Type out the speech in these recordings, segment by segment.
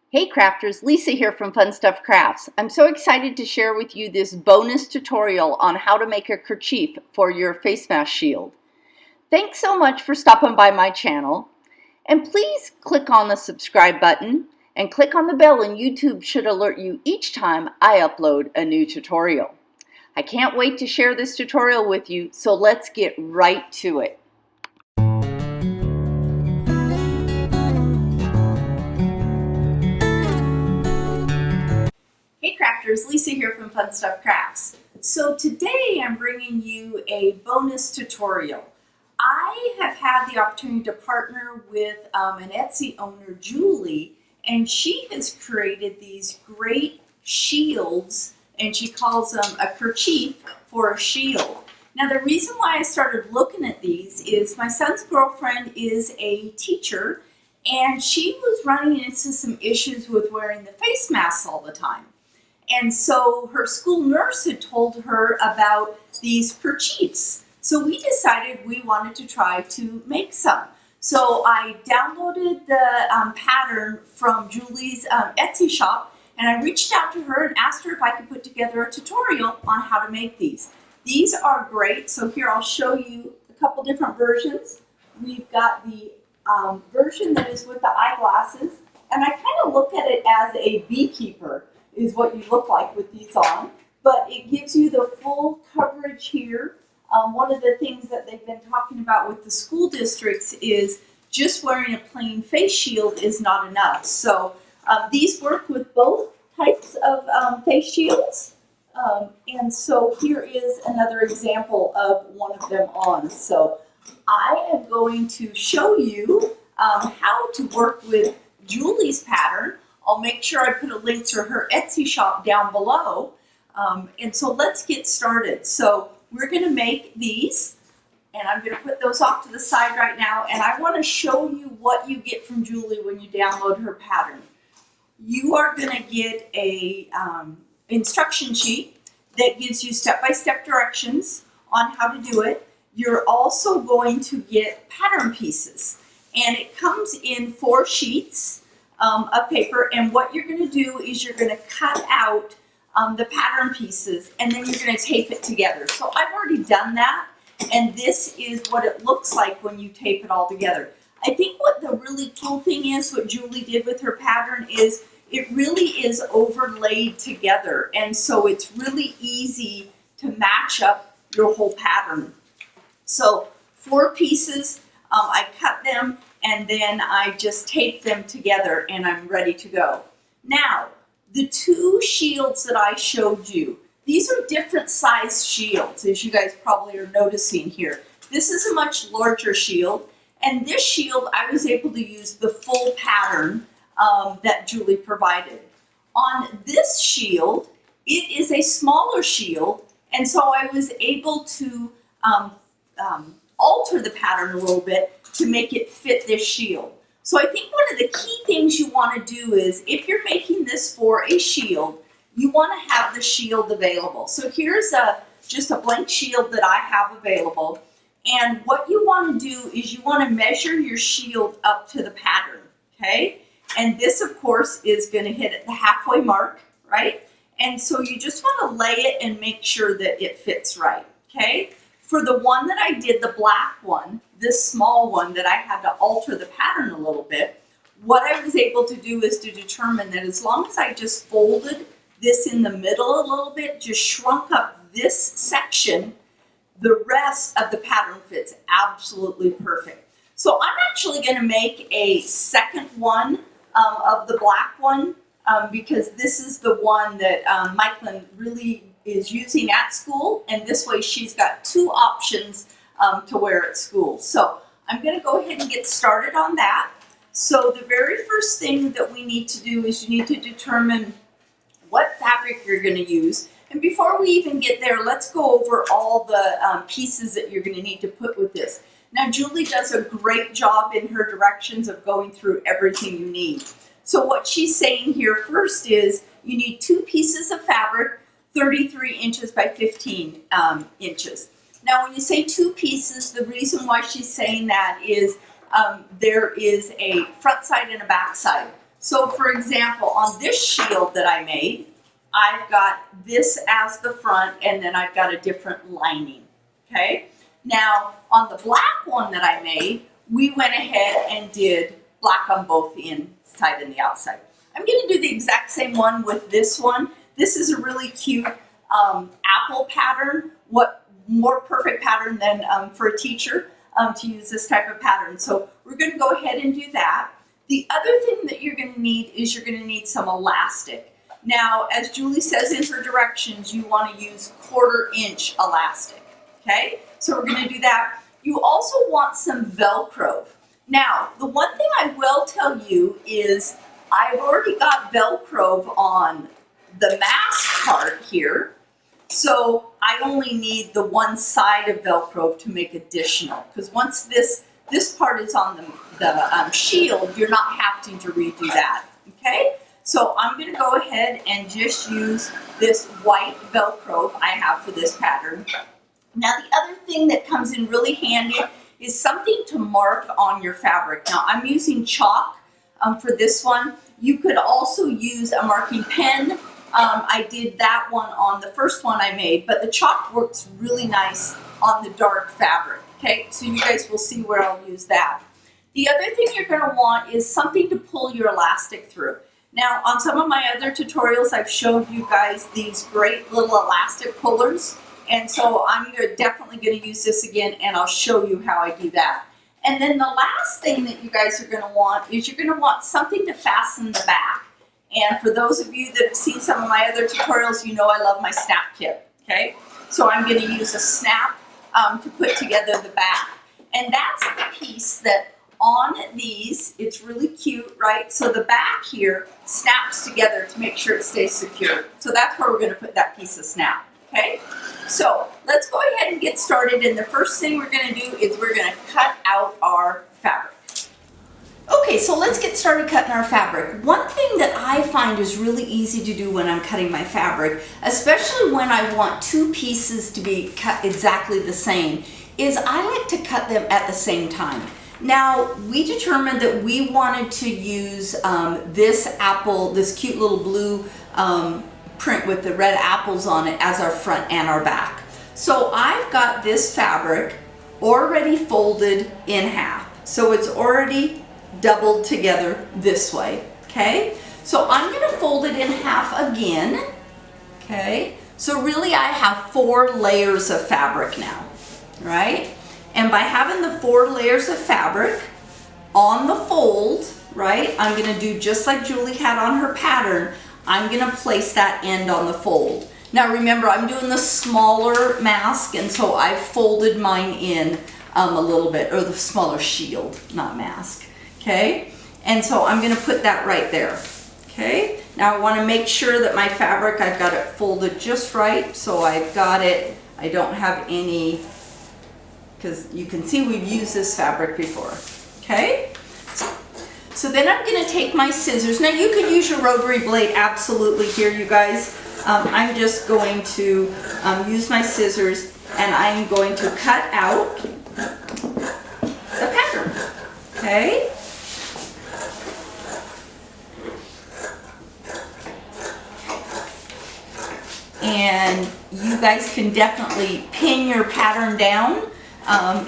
Hey crafters, Lisa here from Fun Stuff Crafts. I'm so excited to share with you this bonus tutorial on how to make a kerchief for your face mask shield. Thanks so much for stopping by my channel. And please click on the subscribe button and click on the bell, and YouTube should alert you each time I upload a new tutorial. I can't wait to share this tutorial with you, so let's get right to it. Hey crafters, Lisa here from Fun Stuff Crafts. So today I'm bringing you a bonus tutorial. I have had the opportunity to partner with an Etsy owner, Julie, and she has created these great shields, and she calls them a kerchief for a shield. Now the reason why I started looking at these is my son's girlfriend is a teacher, and she was running into some issues with wearing the face masks all the time. And so her school nurse had told her about these kerchiefs. So we decided we wanted to try to make some. So I downloaded the pattern from Julie's Etsy shop, and I reached out to her and asked her if I could put together a tutorial on how to make these. These are great. So here I'll show you a couple different versions. We've got the version that is with the eyeglasses, and I kind of look at it as a beekeeper is what you look like with these on, but it gives you the full coverage here. One of the things that they've been talking about with the school districts is just wearing a plain face shield is not enough. So these work with both types of face shields. And so here is another example of one of them on. So I am going to show you how to work with Julie's pattern. I'll make sure I put a link to her Etsy shop down below. And so let's get started. So we're going to make these, and I'm going to put those off to the side right now. And I want to show you what you get from Julie when you download her pattern. You are going to get a instruction sheet that gives you step-by-step directions on how to do it. You're also going to get pattern pieces, and it comes in 4 sheets of paper, and what you're going to do is you're going to cut out the pattern pieces, and then you're going to tape it together. So I've already done that, and this is what it looks like when you tape it all together. I think what the really cool thing is, what Julie did with her pattern, is it really is overlaid together, and so it's really easy to match up your whole pattern. So 4 pieces, I cut them, and then I just tape them together, and I'm ready to go. Now, the 2 shields that I showed you, these are different size shields, as you guys probably are noticing here. This is a much larger shield, and this shield I was able to use the full pattern that Julie provided. On this shield, it is a smaller shield, and so I was able to alter the pattern a little bit to make it fit this shield. So I think one of the key things you want to do is, if you're making this for a shield, you want to have the shield available. So here's just a blank shield that I have available, and what you want to do is you want to measure your shield up to the pattern, okay? And this, of course, is going to hit at the halfway mark, right? And so you just want to lay it and make sure that it fits right, okay? For the one that I did, the black one, this small one that I had to alter the pattern a little bit, what I was able to do is to determine that as long as I just folded this in the middle a little bit, just shrunk up this section, the rest of the pattern fits absolutely perfect. So I'm actually going to make a second one of the black one because this is the one that Mikeland really is using at school, and this way she's got 2 options to wear at school. So I'm going to go ahead and get started on that. So the very first thing that we need to do is you need to determine what fabric you're going to use. And before we even get there, let's go over all the pieces that you're going to need to put with this. Now Julie does a great job in her directions of going through everything you need. So what she's saying here first is you need 2 pieces of fabric, 33 inches by 15 inches. Now when you say 2 pieces, the reason why she's saying that is there is a front side and a back side. So for example, on this shield that I made, I've got this as the front and then I've got a different lining, okay? Now, on the black one that I made, we went ahead and did black on both the inside and the outside. I'm going to do the exact same one with this one. This is a really cute apple pattern. What more perfect pattern than for a teacher to use this type of pattern. So we're going to go ahead and do that. The other thing that you're going to need is you're going to need some elastic. Now, as Julie says in her directions, you want to use 1/4 inch elastic, okay? So we're going to do that. You also want some Velcro. Now, the one thing I will tell you is I've already got Velcro on the mask part here, so I only need the one side of Velcro to make additional, because once this part is on the shield, you're not having to redo that, okay? So I'm going to go ahead and just use this white Velcro I have for this pattern. Now the other thing that comes in really handy is something to mark on your fabric. Now I'm using chalk for this one. You could also use a marking pen. I did that one on the first one I made, but the chalk works really nice on the dark fabric. Okay, so you guys will see where I'll use that. The other thing you're going to want is something to pull your elastic through. Now, on some of my other tutorials, I've showed you guys these great little elastic pullers, and so I'm definitely going to use this again, and I'll show you how I do that. And then the last thing that you guys are going to want is you're going to want something to fasten the back. And for those of you that have seen some of my other tutorials, you know I love my snap kit, okay? So I'm going to use a snap to put together the back. And that's the piece that on these, it's really cute, right? So the back here snaps together to make sure it stays secure. So that's where we're going to put that piece of snap, okay? So let's go ahead and get started. And the first thing we're going to do is we're going to cut out our fabric. Okay, so let's get started cutting our fabric. One thing that I find is really easy to do when I'm cutting my fabric, especially when I want two pieces to be cut exactly the same, is I like to cut them at the same time. Now, we determined that we wanted to use this cute little blue print with the red apples on it as our front and our back. So I've got this fabric already folded in half. So it's already doubled together this way, okay? So I'm going to fold it in half again, okay? So really I have 4 layers of fabric now, right? And by having the 4 layers of fabric on the fold, right, I'm going to do just like Julie had on her pattern. I'm going to place that end on the fold. Now remember, I'm doing the smaller mask, and so I folded mine in a little bit, or the smaller shield, not mask. Okay, and so I'm going to put that right there. Okay, now I want to make sure that my fabric, I've got it folded just right, so I've got it, I don't have any, because you can see we've used this fabric before. Okay, so then I'm going to take my scissors. Now you could use your rotary blade absolutely here, you guys. I'm just going to use my scissors, and I'm going to cut out the pattern. Okay. And you guys can definitely pin your pattern down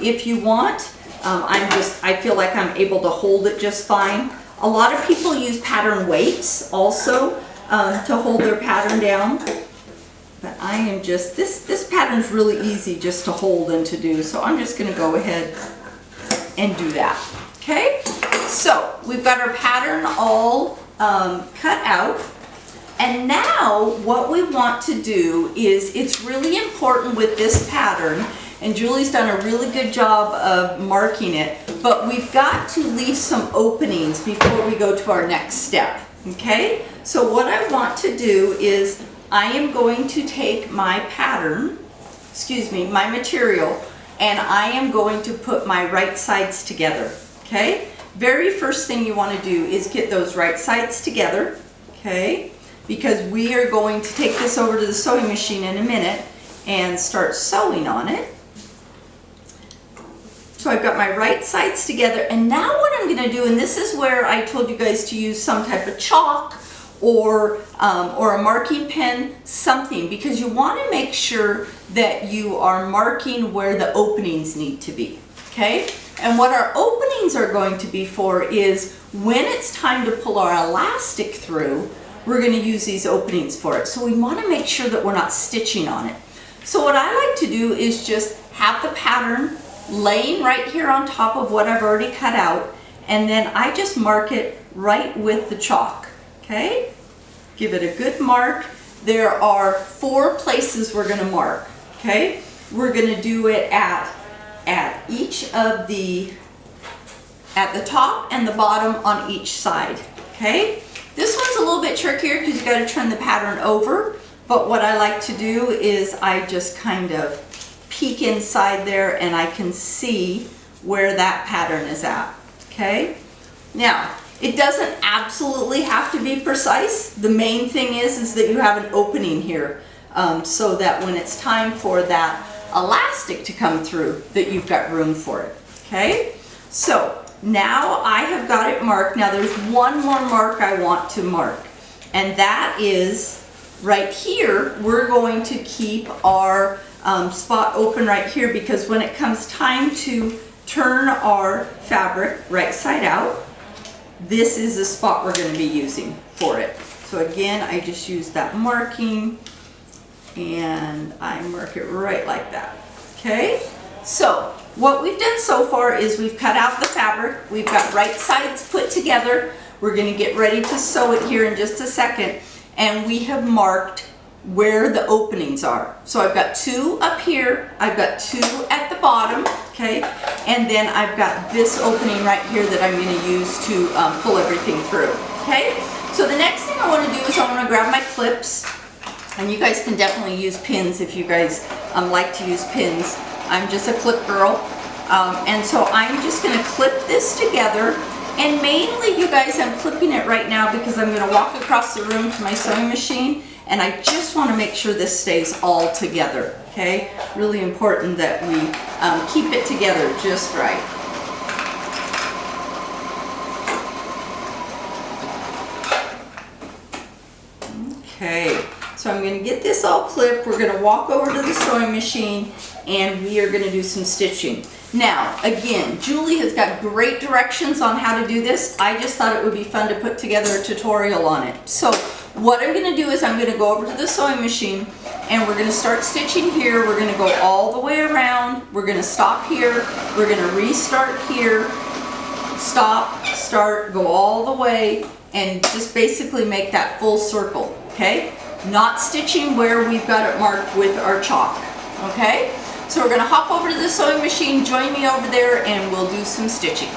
if you want. I feel like I'm able to hold it just fine. A lot of people use pattern weights also to hold their pattern down. But I am just, this pattern's really easy just to hold and to do. So I'm just going to go ahead and do that. Okay? So we've got our pattern all cut out. And now what we want to do is, it's really important with this pattern, and Julie's done a really good job of marking it, but we've got to leave some openings before we go to our next step, okay? So what I want to do is, I am going to take my pattern, my material, and I am going to put my right sides together, okay? Very first thing you want to do is get those right sides together, okay? Because we are going to take this over to the sewing machine in a minute and start sewing on it. So I've got my right sides together, and now what I'm going to do, and this is where I told you guys to use some type of chalk or a marking pen, something, because you want to make sure that you are marking where the openings need to be, okay? And what our openings are going to be for is when it's time to pull our elastic through, we're going to use these openings for it. So we want to make sure that we're not stitching on it. So what I like to do is just have the pattern laying right here on top of what I've already cut out, and then I just mark it right with the chalk, okay? Give it a good mark. There are 4 places we're going to mark, okay? We're going to do it at each of the, at the top and the bottom on each side, okay? This one's a little bit trickier because you got to turn the pattern over, but what I like to do is I just kind of peek inside there and I can see where that pattern is at, okay? Now, it doesn't absolutely have to be precise. The main thing is that you have an opening here so that when it's time for that elastic to come through, that you've got room for it, okay? So now I have got it marked. Now there's one more mark I want to mark, and that is right here. We're going to keep our spot open right here, because when it comes time to turn our fabric right side out, this is the spot we're going to be using for it. So again, I just use that marking and I mark it right like that, okay? So what we've done so far is we've cut out the fabric, we've got right sides put together, we're going to get ready to sew it here in just a second, and we have marked where the openings are. So I've got 2 up here, I've got 2 at the bottom, okay, and then I've got this opening right here that I'm going to use to pull everything through, okay? So the next thing I want to do is I want to grab my clips, and you guys can definitely use pins if you guys like to use pins. I'm just a clip girl, and so I'm just going to clip this together. And mainly, you guys, I'm clipping it right now because I'm going to walk across the room to my sewing machine, and I just want to make sure this stays all together, okay? Really important that we keep it together just right. Okay, so I'm going to get this all clipped. We're going to walk over to the sewing machine, and we are going to do some stitching. Now, again, Julie has got great directions on how to do this. I just thought it would be fun to put together a tutorial on it. So what I'm going to do is I'm going to go over to the sewing machine, and we're going to start stitching here. We're going to go all the way around. We're going to stop here. We're going to restart here. Stop, start, go all the way, and just basically make that full circle, okay? Not stitching where we've got it marked with our chalk, okay? So we're going to hop over to the sewing machine, join me over there, and we'll do some stitching.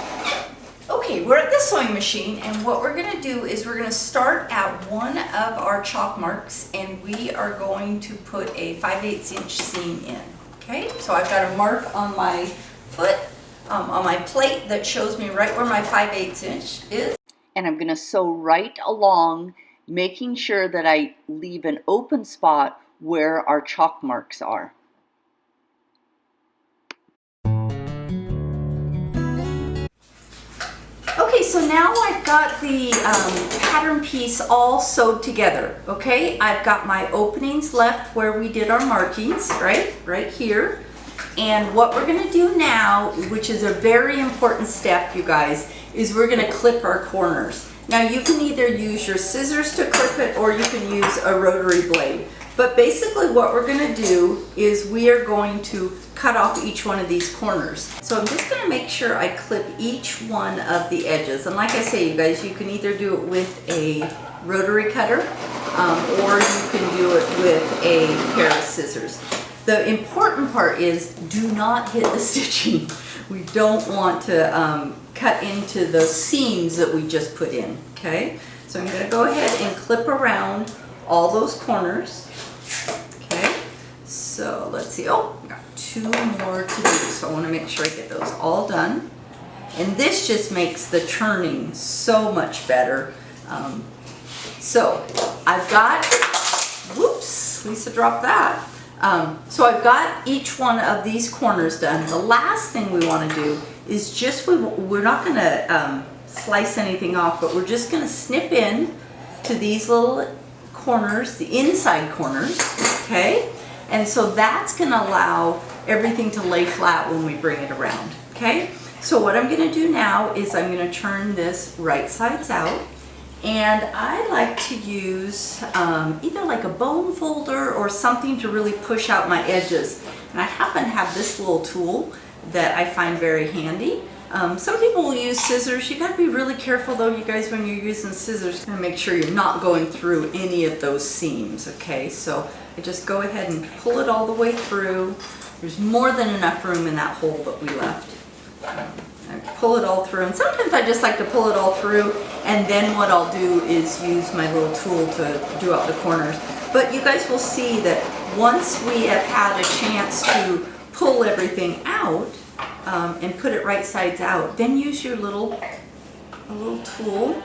Okay, we're at the sewing machine, and what we're going to do is we're going to start at one of our chalk marks, and we are going to put a 5/8 inch seam in. Okay, so I've got a mark on my foot, on my plate that shows me right where my 5/8 inch is. And I'm going to sew right along, making sure that I leave an open spot where our chalk marks are. Okay, so now I've got the pattern piece all sewed together, okay? I've got my openings left where we did our markings, right here. And what we're gonna do now, which is a very important step, you guys, is we're gonna clip our corners. Now you can either use your scissors to clip it, or you can use a rotary blade. But basically what we're gonna do is we are going to cut off each one of these corners. So I'm just gonna make sure I clip each one of the edges. And like I say, you guys, you can either do it with a rotary cutter, or you can do it with a pair of scissors. The important part is do not hit the stitching. We don't want to cut into the seams that we just put in, okay? So I'm gonna go ahead and clip around all those corners. Okay, so let's see. Oh, I got 2 more to do, so I want to make sure I get those all done. And this just makes the turning so much better. So I've got, whoops, Lisa dropped that. So I've got each one of these corners done. The last thing we want to do is just, we're not going to slice anything off, but we're just going to snip in to these little corners, the inside corners, okay? And so that's going to allow everything to lay flat when we bring it around, okay? So what I'm going to do now is I'm going to turn this right sides out. And I like to use either like a bone folder or something to really push out my edges. And I happen to have this little tool that I find very handy. Some people will use scissors. You gotta be really careful though, you guys, when you're using scissors, to make sure you're not going through any of those seams, okay? So I just go ahead and pull it all the way through. There's more than enough room in that hole that we left. I pull it all through, and sometimes I just like to pull it all through, and then what I'll do is use my little tool to do out the corners. But you guys will see that once we have had a chance to pull everything out and put it right sides out, then use your little tool,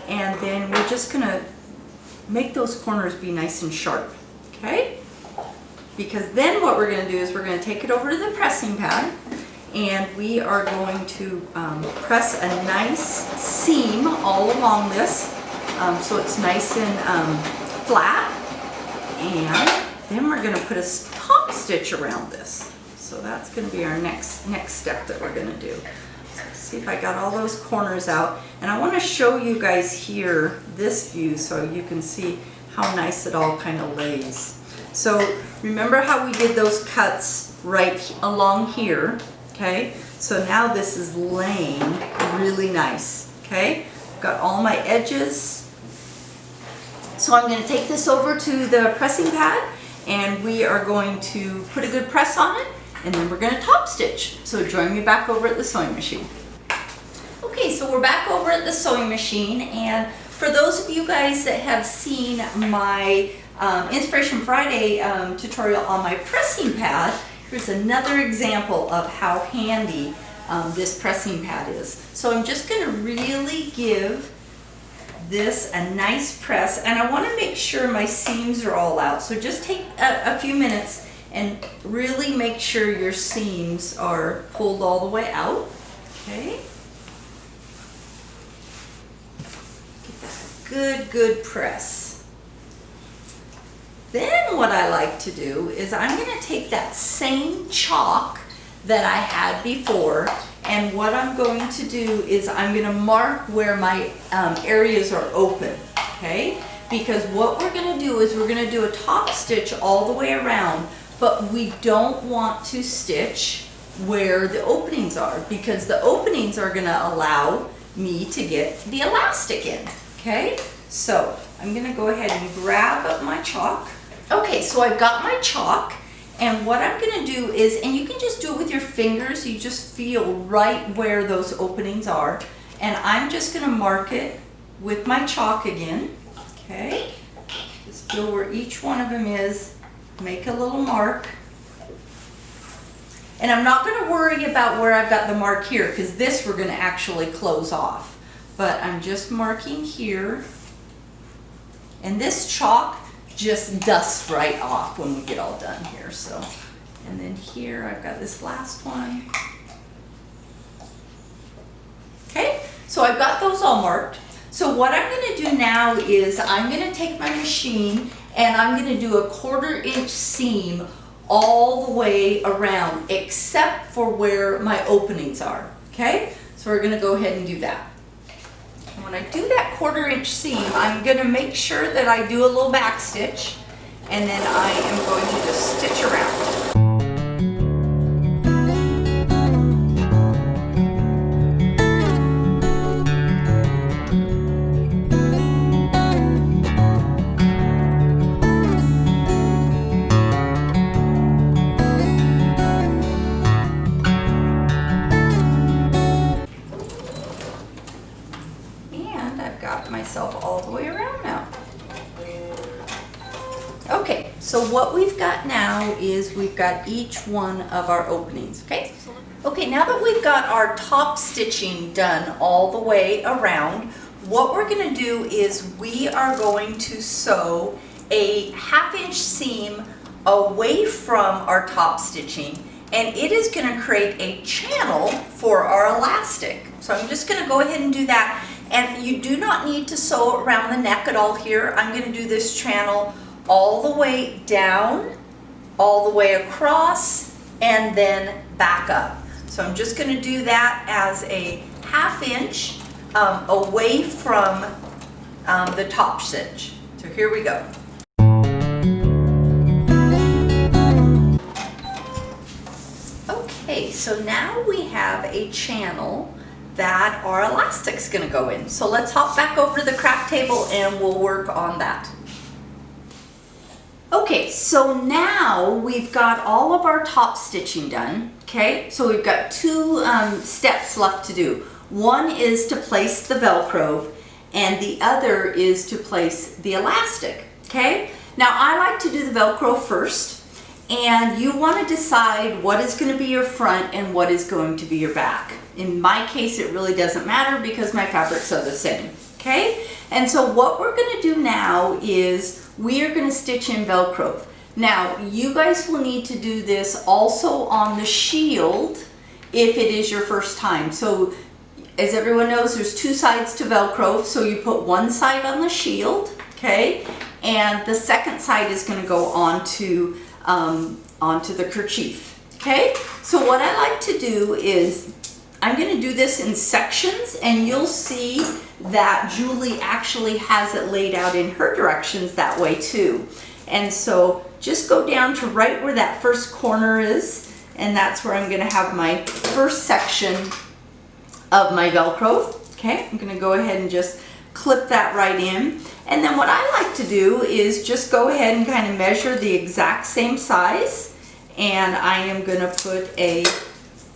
and then we're just gonna make those corners be nice and sharp, okay? Because then what we're gonna do is we're gonna take it over to the pressing pad, and we are going to press a nice seam all along this, so it's nice and flat. And then we're going to put a top stitch around this. So that's going to be our next step that we're going to do. So let's see if I got all those corners out. And I want to show you guys here this view so you can see how nice it all kind of lays. So remember how we did those cuts right along here? Okay, so now this is laying really nice, okay? I've got all my edges. So I'm going to take this over to the pressing pad, and we are going to put a good press on it, and then we're going to top stitch. So join me back over at the sewing machine. Okay, so we're back over at the sewing machine, and for those of you guys that have seen my Inspiration Friday tutorial on my pressing pad, here's another example of how handy this pressing pad is. So I'm just going to really give this a nice press, and I want to make sure my seams are all out. So just take a few minutes and really make sure your seams are pulled all the way out. Okay. Get that good press. Then what I like to do is I'm going to take that same chalk that I had before, and what I'm going to do is I'm going to mark where my areas are open, okay? Because what we're going to do is we're going to do a top stitch all the way around, but we don't want to stitch where the openings are, because the openings are going to allow me to get the elastic in, okay? So I'm going to go ahead and grab up my chalk. Okay, so I've got my chalk, and what I'm going to do is, and you can just do it with your fingers, you just feel right where those openings are, and I'm just going to mark it with my chalk again, okay? Just feel where each one of them is, make a little mark, and I'm not going to worry about where I've got the mark here, because this we're going to actually close off, but I'm just marking here, and this chalk just dusts right off when we get all done here. So, and then here I've got this last one. Okay, so I've got those all marked. So what I'm going to do now is I'm going to take my machine and I'm going to do a 1/4 inch seam all the way around except for where my openings are. Okay, so we're going to go ahead and do that. When I do that 1/4 inch seam, I'm going to make sure that I do a little back stitch, and then I am going to just stitch around. Myself all the way around now. Okay, so what we've got now is we've got each one of our openings, okay? Okay, now that we've got our top stitching done all the way around, what we're going to do is we are going to sew a 1/2 inch seam away from our top stitching, and it is going to create a channel for our elastic. So I'm just going to go ahead and do that. And you do not need to sew around the neck at all here. I'm going to do this channel all the way down, all the way across, and then back up. So I'm just going to do that as a 1/2 inch away from the top stitch. So here we go. Okay, so now we have a channel that our elastic's going to go in. So let's hop back over to the craft table and we'll work on that. Okay, so now we've got all of our top stitching done. Okay, so we've got 2 steps left to do. One is to place the Velcro and the other is to place the elastic. Okay, now I like to do the Velcro first, and you want to decide what is going to be your front and what is going to be your back. In my case, it really doesn't matter because my fabrics are the same. Okay, and so what we're going to do now is we are going to stitch in Velcro. Now, you guys will need to do this also on the shield if it is your first time. So as everyone knows, there's 2 sides to Velcro. So you put one side on the shield, okay, and the second side is going to go onto the kerchief. Okay, so what I like to do is I'm going to do this in sections, and you'll see that Julie actually has it laid out in her directions that way too. And so just go down to right where that first corner is, and that's where I'm going to have my first section of my Velcro. Okay, I'm going to go ahead and just clip that right in. And then what I like to do is just go ahead and kind of measure the exact same size, and I am going to put a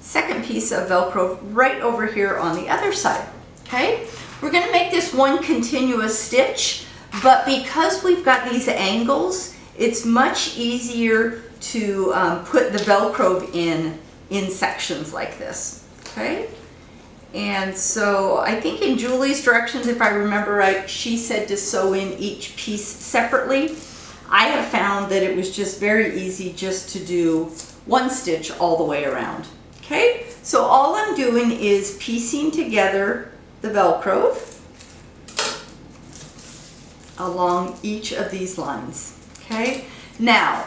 second piece of Velcro right over here on the other side. Okay, we're going to make this one continuous stitch, but because we've got these angles, it's much easier to put the Velcro in sections like this. Okay, and so I think in Julie's directions, if I remember right, she said to sew in each piece separately. I have found that it was just very easy just to do one stitch all the way around. Okay, so all I'm doing is piecing together the Velcro along each of these lines. Okay, now,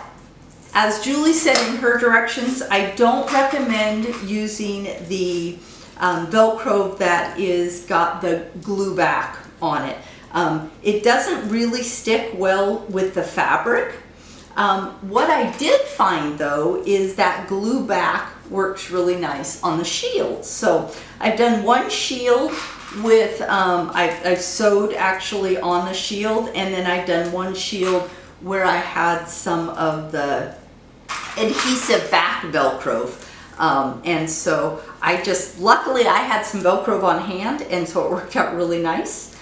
as Julie said in her directions, I don't recommend using the Velcro that is got the glue back on it. It doesn't really stick well with the fabric. What I did find though is that glue back works really nice on the shield. So I've done one shield with, I've sewed actually on the shield, and then I've done one shield where I had some of the adhesive back Velcro. And so luckily I had some Velcro on hand, and so it worked out really nice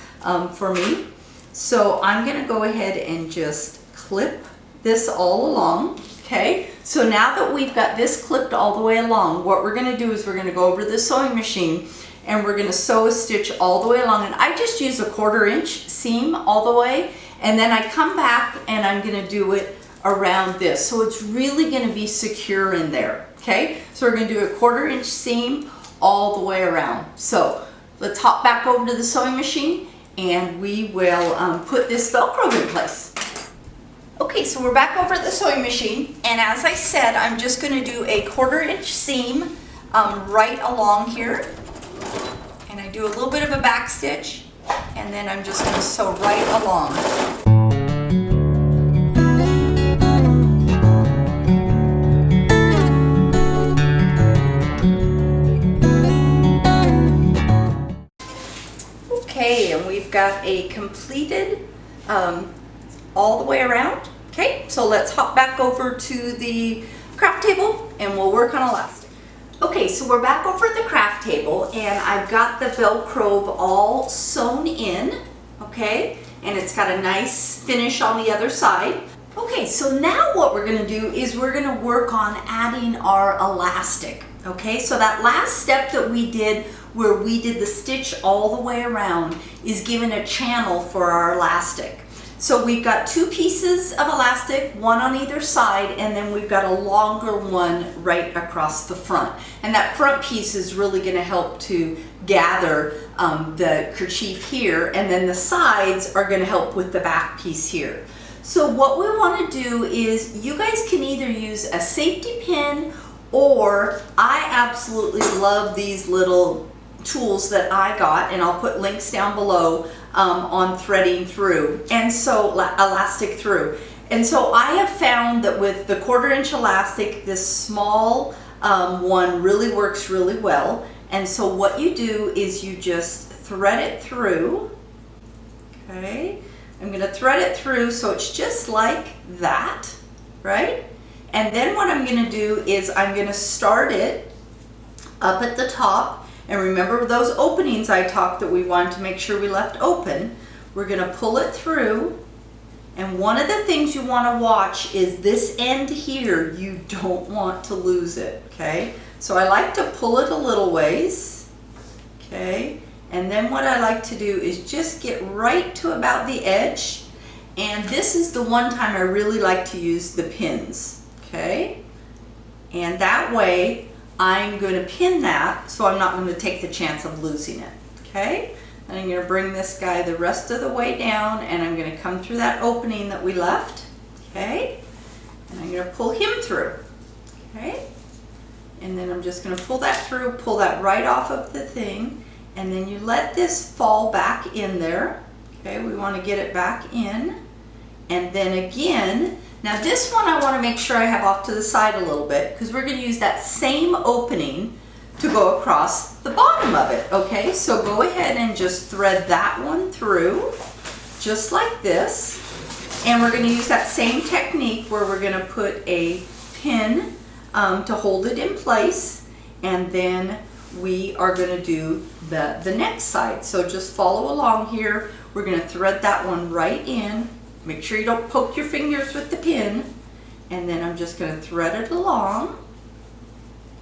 for me. So I'm going to go ahead and just clip this all along. Okay, so now that we've got this clipped all the way along, what we're going to do is we're going to go over to the sewing machine and we're going to sew a stitch all the way along. And I just use a 1/4 inch seam all the way, and then I come back and I'm going to do it around this. So it's really going to be secure in there. Okay, so we're going to do a 1/4 inch seam all the way around. So let's hop back over to the sewing machine and we will put this Velcro in place. Okay, so we're back over at the sewing machine, and as I said, I'm just going to do a 1/4 inch seam right along here, and I do a little bit of a back stitch, and then I'm just going to sew right along. Okay, and we've got a completed all the way around. Okay, so let's hop back over to the craft table and we'll work on elastic. Okay, so we're back over at the craft table, and I've got the Velcro all sewn in, okay, and it's got a nice finish on the other side. Okay, so now what we're going to do is we're going to work on adding our elastic. Okay, so that last step that we did where we did the stitch all the way around is given a channel for our elastic. So we've got 2 pieces of elastic, one on either side, and then we've got a longer one right across the front. And that front piece is really going to help to gather the kerchief here, and then the sides are going to help with the back piece here. So what we want to do is, you guys can either use a safety pin, or I absolutely love these little tools that I got, and I'll put links down below on threading through, and so elastic through. And so I have found that with the 1/4 inch elastic, this small one really works really well. And so what you do is you just thread it through. Okay, I'm going to thread it through so it's just like that, right? And then what I'm going to do is I'm going to start it up at the top. And remember those openings I talked that we wanted to make sure we left open. We're going to pull it through. And one of the things you want to watch is this end here. You don't want to lose it, okay? So I like to pull it a little ways, okay? And then what I like to do is just get right to about the edge. And this is the one time I really like to use the pins, okay? And that way I'm going to pin that, so I'm not going to take the chance of losing it, okay? And I'm going to bring this guy the rest of the way down, and I'm going to come through that opening that we left, okay? And I'm going to pull him through, okay? And then I'm just going to pull that through, pull that right off of the thing, and then you let this fall back in there, okay? We want to get it back in, and then again, now this one I want to make sure I have off to the side a little bit, because we're going to use that same opening to go across the bottom of it, okay? So go ahead and just thread that one through, just like this. And we're going to use that same technique where we're going to put a pin to hold it in place, and then we are going to do the next side. So just follow along here. We're going to thread that one right in. Make sure you don't poke your fingers with the pin, and then I'm just going to thread it along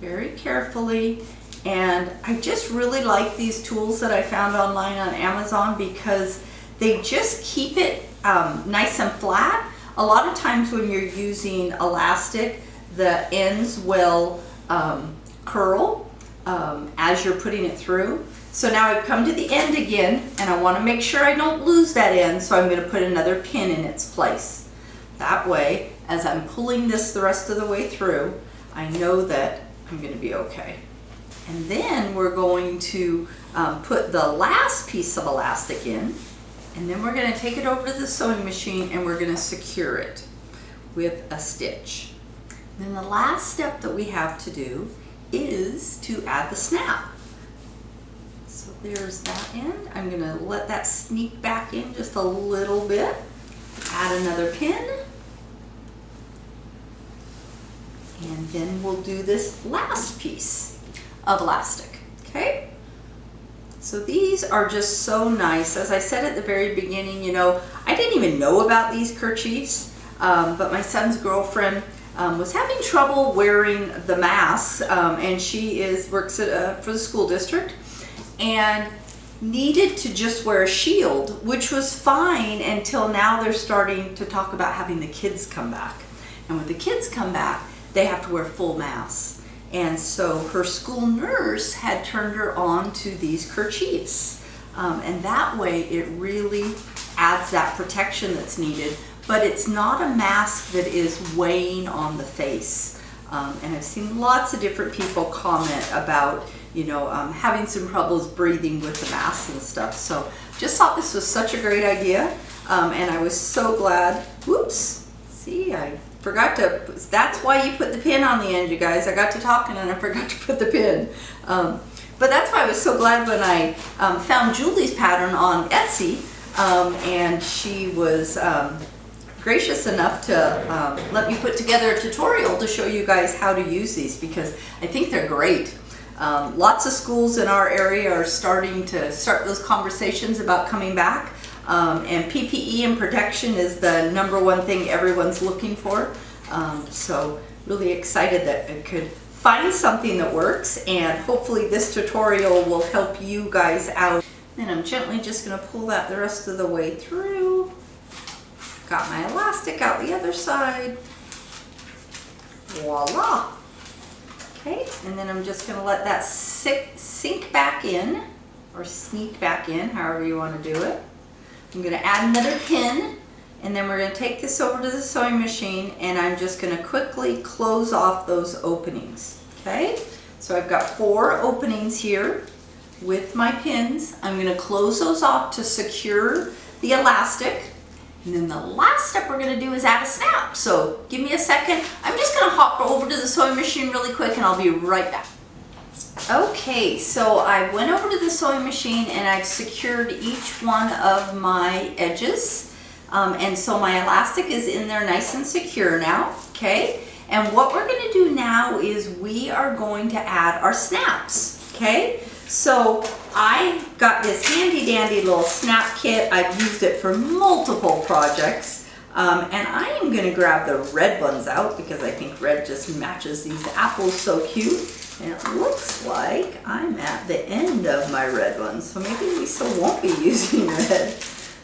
very carefully. And I just really like these tools that I found online on Amazon, because they just keep it nice and flat. A lot of times when you're using elastic, the ends will curl as you're putting it through. So now I've come to the end again, and I want to make sure I don't lose that end, so I'm going to put another pin in its place. That way, as I'm pulling this the rest of the way through, I know that I'm going to be okay. And then we're going to put the last piece of elastic in, and then we're going to take it over to the sewing machine, and we're going to secure it with a stitch. And then the last step that we have to do is to add the snap. So there's that end. I'm going to let that sneak back in just a little bit. Add another pin. And then we'll do this last piece of elastic, okay? So these are just so nice. As I said at the very beginning, you know, I didn't even know about these kerchiefs, but my son's girlfriend was having trouble wearing the masks, and she works for the school district, and needed to just wear a shield, which was fine until now they're starting to talk about having the kids come back. And when the kids come back, they have to wear full masks. And so her school nurse had turned her on to these kerchiefs. And that way it really adds that protection that's needed, but it's not a mask that is weighing on the face. And I've seen lots of different people comment about, you know, having some troubles breathing with the masks and stuff. So just thought this was such a great idea. And I was so glad. Whoops, see, I forgot to, that's why you put the pin on the end, you guys. I got to talking and I forgot to put the pin. But that's why I was so glad when I found Julie's pattern on Etsy, and she was gracious enough to let me put together a tutorial to show you guys how to use these, because I think they're great. Lots of schools in our area are starting those conversations about coming back. And PPE and protection is the #1 thing everyone's looking for. So really excited that I could find something that works, and hopefully this tutorial will help you guys out. Then I'm gently just going to pull that the rest of the way through. Got my elastic out the other side. Voila. Okay, and then I'm just going to let that sink back in, or sneak back in, however you want to do it. I'm going to add another pin, and then we're going to take this over to the sewing machine, and I'm just going to quickly close off those openings. Okay, so I've got 4 openings here with my pins. I'm going to close those off to secure the elastic. And then the last step we're going to do is add a snap. So give me a second. I'm just going to hop over to the sewing machine really quick and I'll be right back. Okay, so I went over to the sewing machine and I've secured each one of my edges. And so my elastic is in there nice and secure now. Okay, and what we're going to do now is we are going to add our snaps. Okay, so I got this handy dandy little snap kit. I've used it for multiple projects. And I am going to grab the red ones out because I think red just matches these apples so cute. And it looks like I'm at the end of my red ones, so maybe Lisa won't be using red.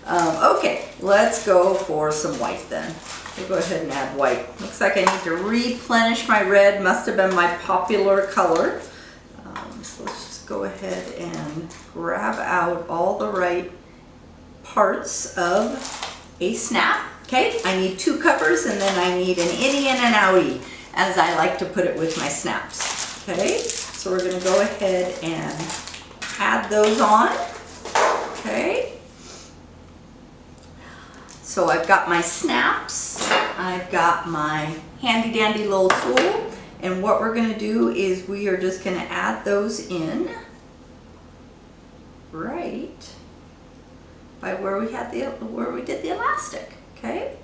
Okay, let's go for some white then. We'll go ahead and add white. Looks like I need to replenish my red. Must have been my popular color. So let's just go ahead and grab out all the right parts of a snap. Okay, I need 2 covers and then I need an innie and an outie, as I like to put it with my snaps. Okay, so we're going to go ahead and add those on. Okay, so I've got my snaps, I've got my handy dandy little tool, and what we're going to do is we are just going to add those in right by where we did the elastic. Okay.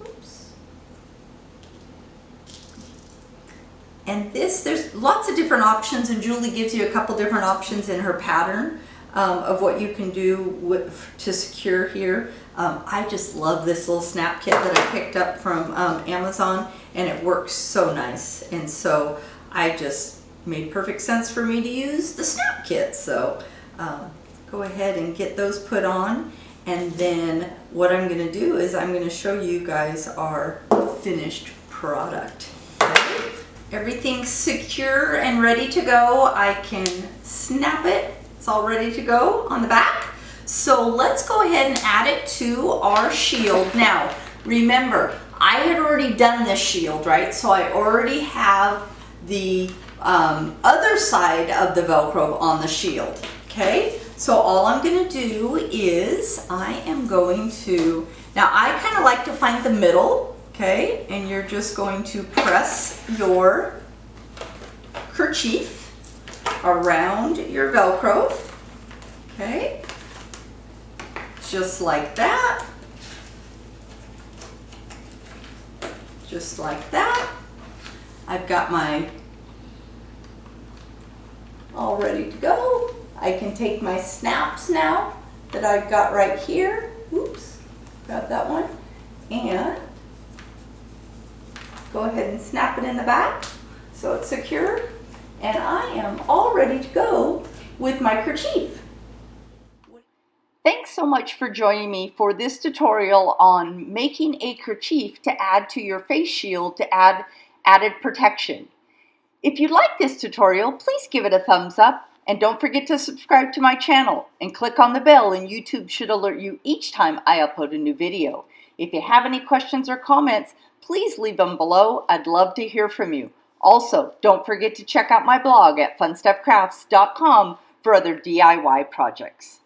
Oops. And there's lots of different options, and Julie gives you a couple different options in her pattern of what you can do to secure here. I just love this little snap kit that I picked up from Amazon, and it works so nice. And so I just made perfect sense for me to use the snap kit. So go ahead and get those put on, and then what I'm going to do is I'm going to show you guys our finished product. Okay? Everything's secure and ready to go. I can snap it. It's all ready to go on the back. So let's go ahead and add it to our shield. Now, remember, I had already done this shield, right? So I already have the other side of the Velcro on the shield. Okay, so all I'm going to do is I am going to, now I kind of like to find the middle, okay, and you're just going to press your kerchief around your Velcro, okay, just like that, just like that. I've got my all ready to go. I can take my snaps now that I've got right here. Oops, grab that one, and go ahead and snap it in the back so it's secure. And I am all ready to go with my kerchief. Thanks so much for joining me for this tutorial on making a kerchief to add to your face shield to add added protection. If you like this tutorial, please give it a thumbs up. And don't forget to subscribe to my channel and click on the bell, and YouTube should alert you each time I upload a new video. If you have any questions or comments, please leave them below. I'd love to hear from you. Also, don't forget to check out my blog at funstuffcrafts.com for other DIY projects.